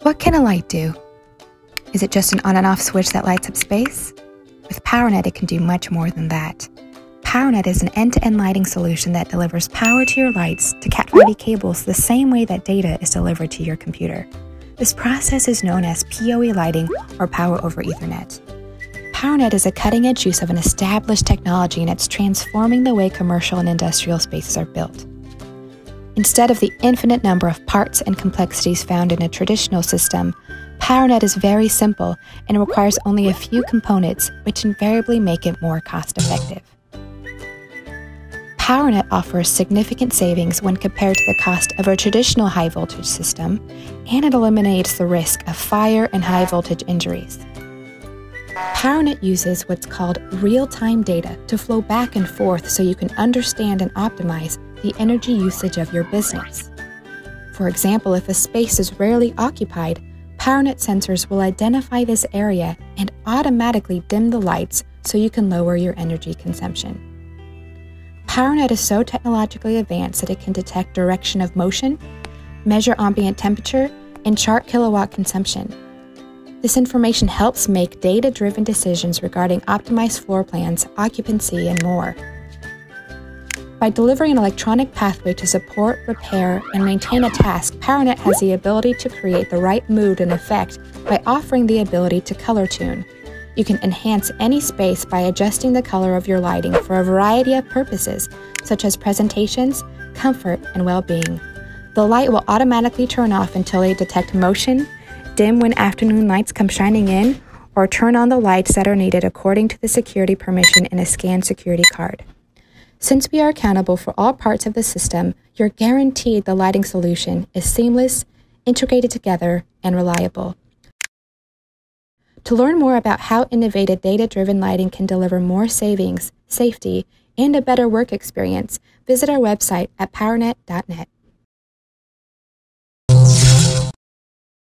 What can a light do? Is it just an on and off switch that lights up space? With PowerNet, it can do much more than that. PowerNet is an end-to-end lighting solution that delivers power to your lights to Cat5e cables the same way that data is delivered to your computer. This process is known as PoE lighting, or Power over Ethernet. PowerNet is a cutting-edge use of an established technology, and it's transforming the way commercial and industrial spaces are built. Instead of the infinite number of parts and complexities found in a traditional system, PowerNet is very simple and requires only a few components, which invariably make it more cost-effective. PowerNet offers significant savings when compared to the cost of a traditional high-voltage system, and it eliminates the risk of fire and high-voltage injuries. PowerNet uses what's called real-time data to flow back and forth so you can understand and optimize the energy usage of your business. For example, if a space is rarely occupied, PowerNet sensors will identify this area and automatically dim the lights so you can lower your energy consumption. PowerNet is so technologically advanced that it can detect direction of motion, measure ambient temperature, and chart kilowatt consumption. This information helps make data-driven decisions regarding optimized floor plans, occupancy, and more. By delivering an electronic pathway to support, repair, and maintain a task, PowerNet has the ability to create the right mood and effect by offering the ability to color tune. You can enhance any space by adjusting the color of your lighting for a variety of purposes, such as presentations, comfort, and well-being. The light will automatically turn off until they detect motion, dim when afternoon lights come shining in, or turn on the lights that are needed according to the security permission in a scanned security card. Since we are accountable for all parts of the system, you're guaranteed the lighting solution is seamless, integrated together, and reliable. To learn more about how innovative data-driven lighting can deliver more savings, safety, and a better work experience, visit our website at powernet.net.